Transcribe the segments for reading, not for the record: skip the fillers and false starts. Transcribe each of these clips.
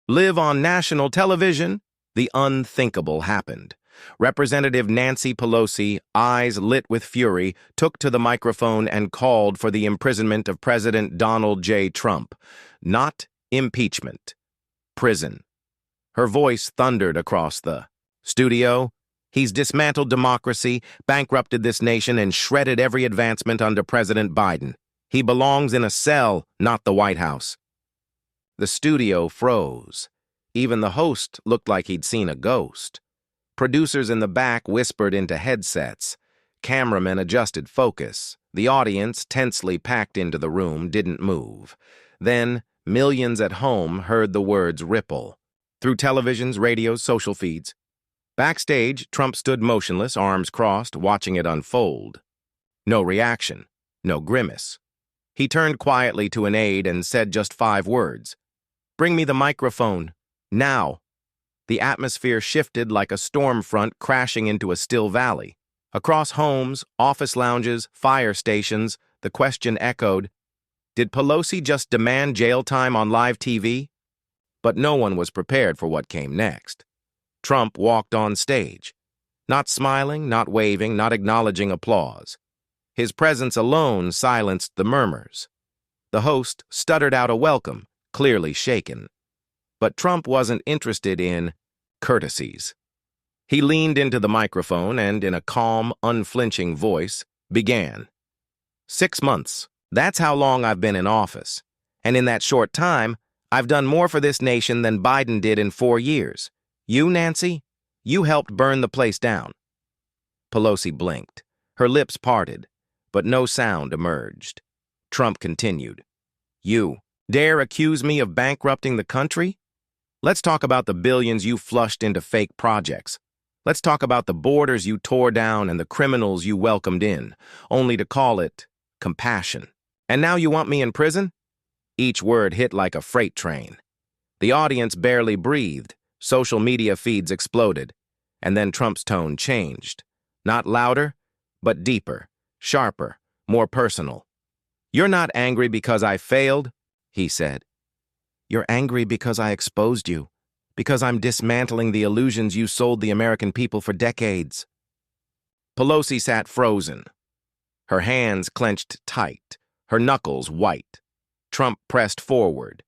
live on national television? The unthinkable happened. Representative Nancy Pelosi, eyes lit with fury, took to the microphone and called for the imprisonment of President Donald J. Trump. Not impeachment. Prison. Her voice thundered across the studio. He's dismantled democracy, bankrupted this nation, and shredded every advancement under President Biden. He belongs in a cell, not the White House. The studio froze. Even the host looked like he'd seen a ghost. Producers in the back whispered into headsets. Cameramen adjusted focus. The audience, tensely packed into the room, didn't move. Then, millions at home heard the words ripple. Through televisions, radios, social feeds. Backstage, Trump stood motionless, arms crossed, watching it unfold. No reaction. No grimace. He turned quietly to an aide and said just 5 words. "Bring me the microphone. Now." The atmosphere shifted like a storm front crashing into a still valley. Across homes, office lounges, fire stations, the question echoed, did Pelosi just demand jail time on live TV? But no one was prepared for what came next. Trump walked on stage. Not smiling, not waving, not acknowledging applause. His presence alone silenced the murmurs. The host stuttered out a welcome, clearly shaken. But Trump wasn't interested in courtesies. He leaned into the microphone and, in a calm, unflinching voice, began. 6 months. That's how long I've been in office. And in that short time, I've done more for this nation than Biden did in 4 years. You, Nancy, you helped burn the place down. Pelosi blinked. Her lips parted, but no sound emerged. Trump continued. You dare accuse me of bankrupting the country? Let's talk about the billions you flushed into fake projects. Let's talk about the borders you tore down and the criminals you welcomed in, only to call it compassion. And now you want me in prison? Each word hit like a freight train. The audience barely breathed. Social media feeds exploded. And then Trump's tone changed. Not louder, but deeper, sharper, more personal. You're not angry because I failed, he said. You're angry because I exposed you, because I'm dismantling the illusions you sold the American people for decades. Pelosi sat frozen. Her hands clenched tight, her knuckles white. Trump pressed forward.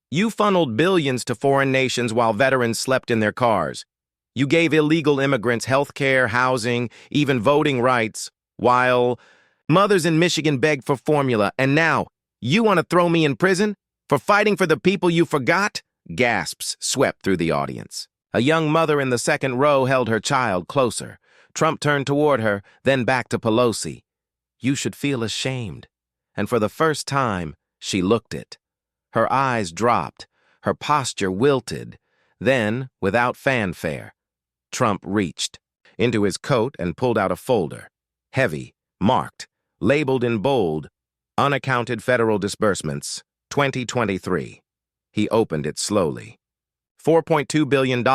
You funneled billions to foreign nations while veterans slept in their cars. You gave illegal immigrants health care, housing, even voting rights, while mothers in Michigan begged for formula. And now, you want to throw me in prison? For fighting for the people you forgot? Gasps swept through the audience. A young mother in the second row held her child closer. Trump turned toward her, then back to Pelosi. You should feel ashamed. And for the first time, she looked it. Her eyes dropped, her posture wilted. Then, without fanfare, Trump reached into his coat and pulled out a folder. Heavy, marked, labeled in bold, unaccounted federal disbursements, 2023. He opened it slowly. $4.2 billion,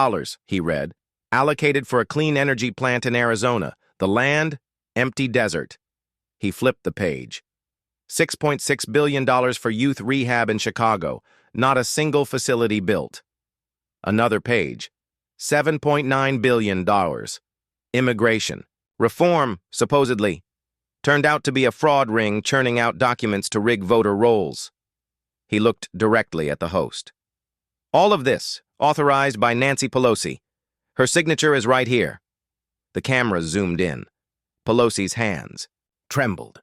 he read, allocated for a clean energy plant in Arizona. The land, empty desert. He flipped the page. $6.6 billion for youth rehab in Chicago. Not a single facility built. Another page. $7.9 billion. Immigration. Reform, supposedly. Turned out to be a fraud ring churning out documents to rig voter rolls. He looked directly at the host. All of this, authorized by Nancy Pelosi. Her signature is right here. The camera zoomed in. Pelosi's hands trembled.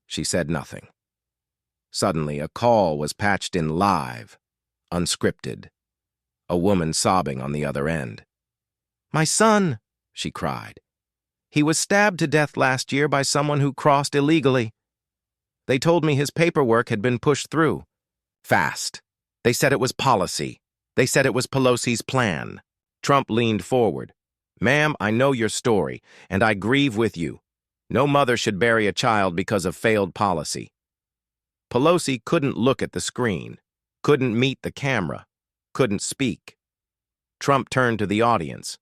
She said nothing. Suddenly, a call was patched in live, unscripted. A woman sobbing on the other end. My son, she cried. He was stabbed to death last year by someone who crossed illegally. They told me his paperwork had been pushed through. Fast. They said it was policy. They said it was Pelosi's plan. Trump leaned forward. Ma'am, I know your story, and I grieve with you. No mother should bury a child because of failed policy. Pelosi couldn't look at the screen, couldn't meet the camera, couldn't speak. Trump turned to the audience.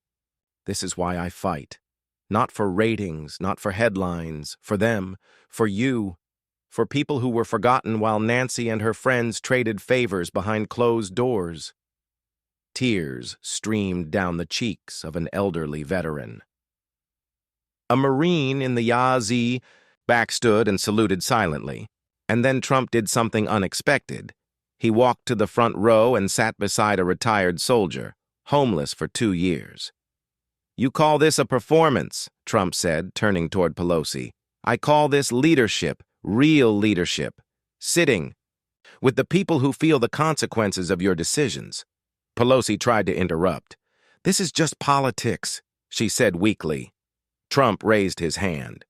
This is why I fight. Not for ratings, not for headlines, for them, for you, for people who were forgotten while Nancy and her friends traded favors behind closed doors. Tears streamed down the cheeks of an elderly veteran. A Marine in the Yazzie backstood and saluted silently, and then Trump did something unexpected. He walked to the front row and sat beside a retired soldier, homeless for 2 years. "You call this a performance," Trump said, turning toward Pelosi. "I call this leadership, real leadership. Sitting with the people who feel the consequences of your decisions." Pelosi tried to interrupt. "This is just politics," she said weakly. Trump raised his hand.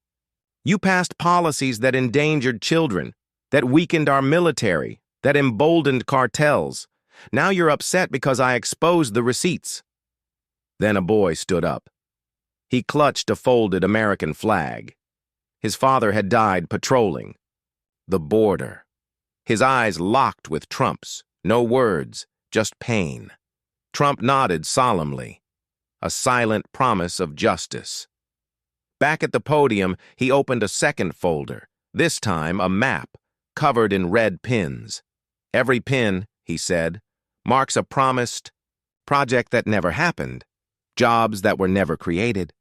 "You passed policies that endangered children, that weakened our military, that emboldened cartels. Now you're upset because I exposed the receipts." Then a boy stood up. He clutched a folded American flag. His father had died patrolling the border. His eyes locked with Trump's. No words, just pain. Trump nodded solemnly, a silent promise of justice. Back at the podium, he opened a second folder, this time a map, covered in red pins. "Every pin," he said, "marks a promised project that never happened, jobs that were never created,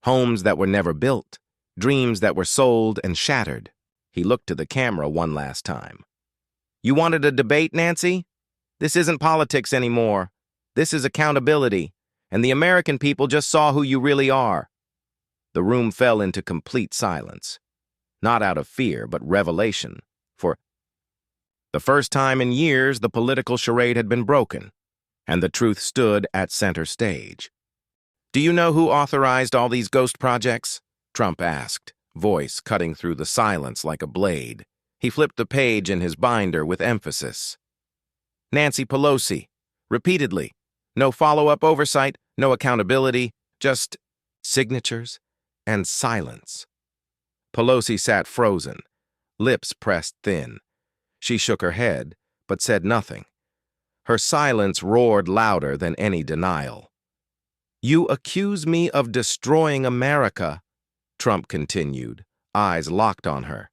homes that were never built, dreams that were sold and shattered." He looked to the camera one last time. "You wanted a debate, Nancy? This isn't politics anymore. This is accountability, and the American people just saw who you really are." The room fell into complete silence, not out of fear, but revelation. For the first time in years, the political charade had been broken, and the truth stood at center stage. "Do you know who authorized all these ghost projects?" Trump asked, voice cutting through the silence like a blade. He flipped the page in his binder with emphasis. "Nancy Pelosi," repeatedly. No follow-up oversight, no accountability, just signatures and silence. Pelosi sat frozen, lips pressed thin. She shook her head, but said nothing. Her silence roared louder than any denial. "You accuse me of destroying America," Trump continued, eyes locked on her.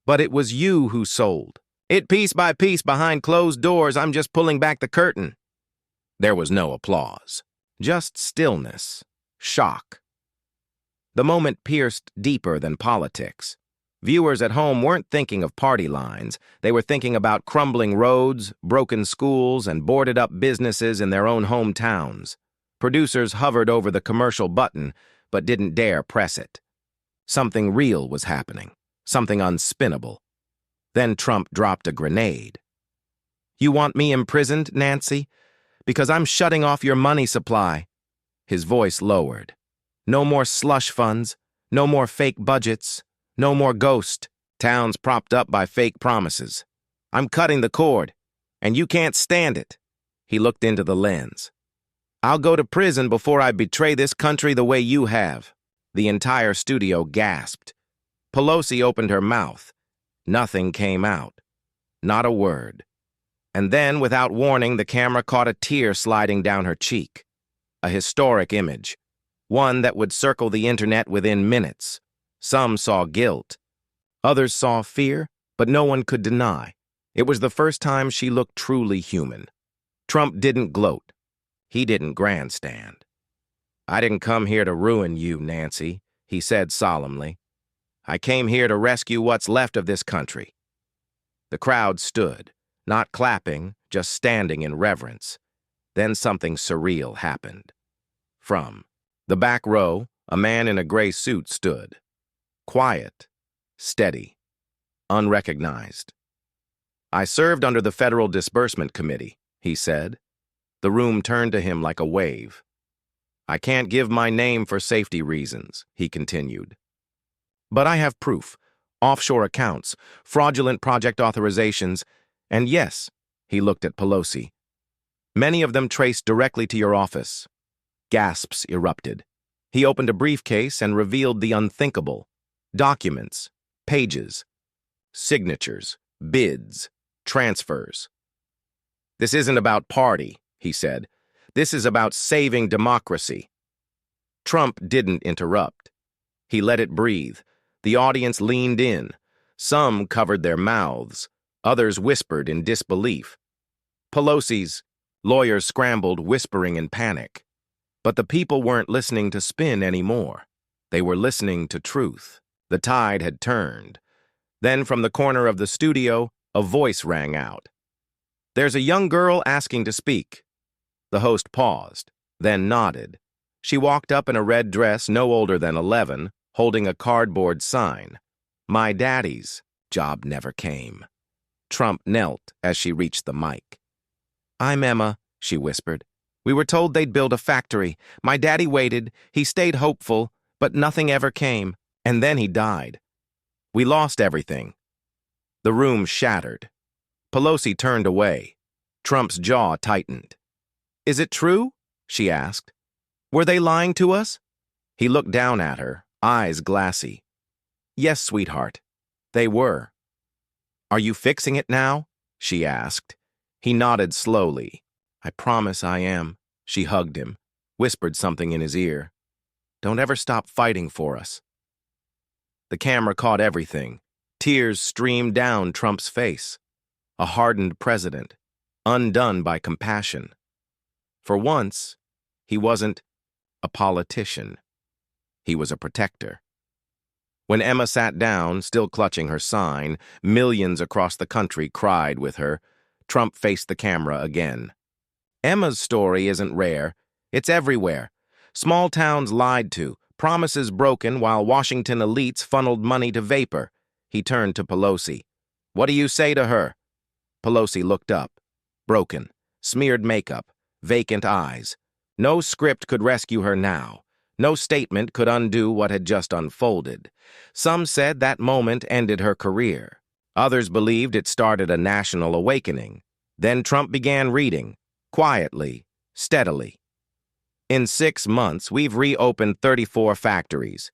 "But it was you who sold it piece by piece behind closed doors. I'm just pulling back the curtain." There was no applause, just stillness, shock. The moment pierced deeper than politics. Viewers at home weren't thinking of party lines. They were thinking about crumbling roads, broken schools, and boarded-up businesses in their own hometowns. Producers hovered over the commercial button, but didn't dare press it. Something real was happening, something unspinnable. Then Trump dropped a grenade. "You want me imprisoned, Nancy? Because I'm shutting off your money supply." His voice lowered. "No more slush funds, no more fake budgets, no more ghost towns propped up by fake promises. I'm cutting the cord, and you can't stand it." He looked into the lens. "I'll go to prison before I betray this country the way you have." The entire studio gasped. Pelosi opened her mouth. Nothing came out. Not a word. And then, without warning, the camera caught a tear sliding down her cheek. A historic image. One that would circle the internet within minutes. Some saw guilt. Others saw fear, but no one could deny. It was the first time she looked truly human. Trump didn't gloat. He didn't grandstand. "I didn't come here to ruin you, Nancy," he said solemnly. "I came here to rescue what's left of this country." The crowd stood, not clapping, just standing in reverence. Then something surreal happened. From the back row, a man in a gray suit stood. Quiet, steady, unrecognized. "I served under the Federal Disbursement Committee," he said. The room turned to him like a wave. "I can't give my name for safety reasons," he continued. "But I have proof, offshore accounts, fraudulent project authorizations, and yes," he looked at Pelosi, "many of them traced directly to your office." Gasps erupted. He opened a briefcase and revealed the unthinkable. Documents, pages, signatures, bids, transfers. "This isn't about party," he said. "This is about saving democracy." Trump didn't interrupt. He let it breathe. The audience leaned in. Some covered their mouths. Others whispered in disbelief. Pelosi's Lawyers scrambled, whispering in panic. But the people weren't listening to spin anymore. They were listening to truth. The tide had turned. Then, from the corner of the studio, a voice rang out. "There's a young girl asking to speak." The host paused, then nodded. She walked up in a red dress no older than 11, holding a cardboard sign. "My daddy's job never came." Trump knelt as she reached the mic. "I'm Emma," she whispered. "We were told they'd build a factory. My daddy waited. He stayed hopeful, but nothing ever came. And then he died. We lost everything." The room shattered. Pelosi turned away. Trump's jaw tightened. "Is it true?" she asked. "Were they lying to us?" He looked down at her, eyes glassy. "Yes, sweetheart. They were." "Are you fixing it now?" she asked. He nodded slowly. "I promise I am." She hugged him, whispered something in his ear. "Don't ever stop fighting for us." The camera caught everything. Tears streamed down Trump's face. A hardened president, undone by compassion. For once, he wasn't a politician. He was a protector. When Emma sat down, still clutching her sign, millions across the country cried with her. Trump faced the camera again. "Emma's story isn't rare. It's everywhere. Small towns lied to, promises broken while Washington elites funneled money to vapor." He turned to Pelosi. "What do you say to her?" Pelosi looked up. Broken, smeared makeup, vacant eyes. No script could rescue her now. No statement could undo what had just unfolded. Some said that moment ended her career. Others believed it started a national awakening. Then Trump began reading, quietly, steadily. "In 6 months, we've reopened 34 factories.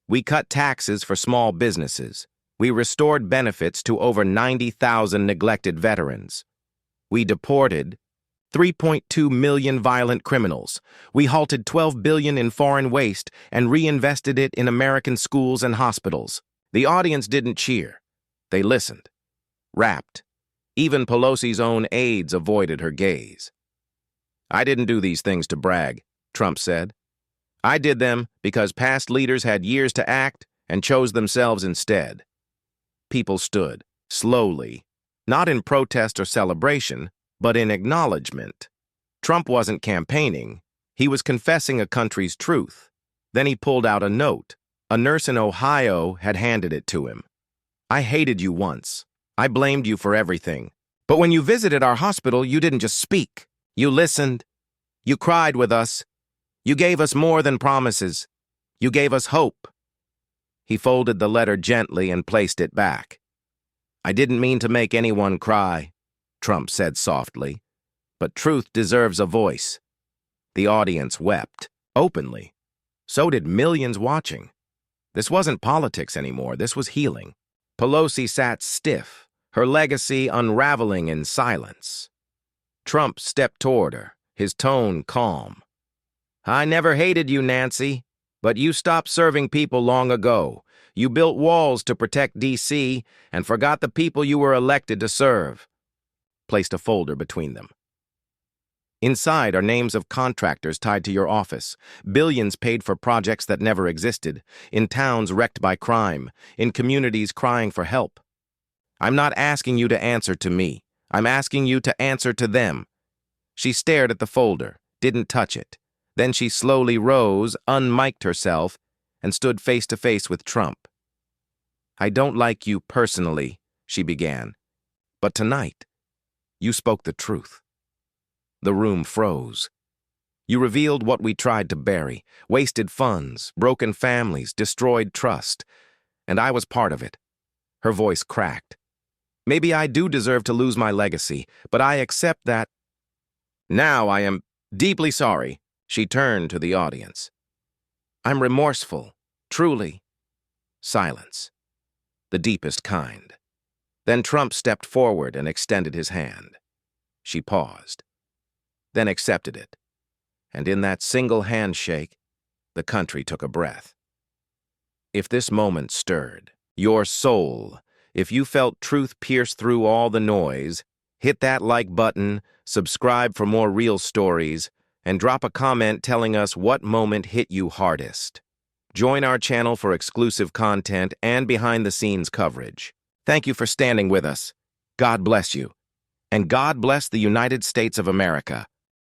We cut taxes for small businesses. We restored benefits to over 90,000 neglected veterans. We deported 3.2 million violent criminals. We halted $12 billion in foreign waste and reinvested it in American schools and hospitals." The audience didn't cheer. They listened, rapt. Even Pelosi's own aides avoided her gaze. "I didn't do these things to brag," Trump said. "I did them because past leaders had years to act and chose themselves instead." People stood, slowly, not in protest or celebration, but in acknowledgement. Trump wasn't campaigning. He was confessing a country's truth. Then he pulled out a note. A nurse in Ohio had handed it to him. "I hated you once. I blamed you for everything. But when you visited our hospital, you didn't just speak. You listened. You cried with us. You gave us more than promises. You gave us hope." He folded the letter gently and placed it back. "I didn't mean to make anyone cry," Trump said softly. "But truth deserves a voice." The audience wept, openly. So did millions watching. This wasn't politics anymore. This was healing. Pelosi sat stiff, her legacy unraveling in silence. Trump stepped toward her, his tone calm. "I never hated you, Nancy, but you stopped serving people long ago. You built walls to protect D.C. and forgot the people you were elected to serve." Placed a folder between them. "Inside are names of contractors tied to your office, billions paid for projects that never existed, in towns wrecked by crime, in communities crying for help. I'm not asking you to answer to me. I'm asking you to answer to them." She stared at the folder, didn't touch it. Then she slowly rose, unmiked herself, and stood face to face with Trump. "I don't like you personally," she began, "but tonight, you spoke the truth." The room froze. "You revealed what we tried to bury, wasted funds, broken families, destroyed trust, and I was part of it." Her voice cracked. "Maybe I do deserve to lose my legacy, but I accept that. Now I am deeply sorry." She turned to the audience. "I'm remorseful, truly." Silence. The deepest kind. Then Trump stepped forward and extended his hand. She paused, then accepted it. And in that single handshake, the country took a breath. If this moment stirred your soul, if you felt truth pierce through all the noise, Hit that like button, subscribe for more real stories, and drop a comment telling us what moment hit you hardest. Join our channel for exclusive content and behind-the-scenes coverage. Thank you for standing with us. God bless you. And God bless the United States of America.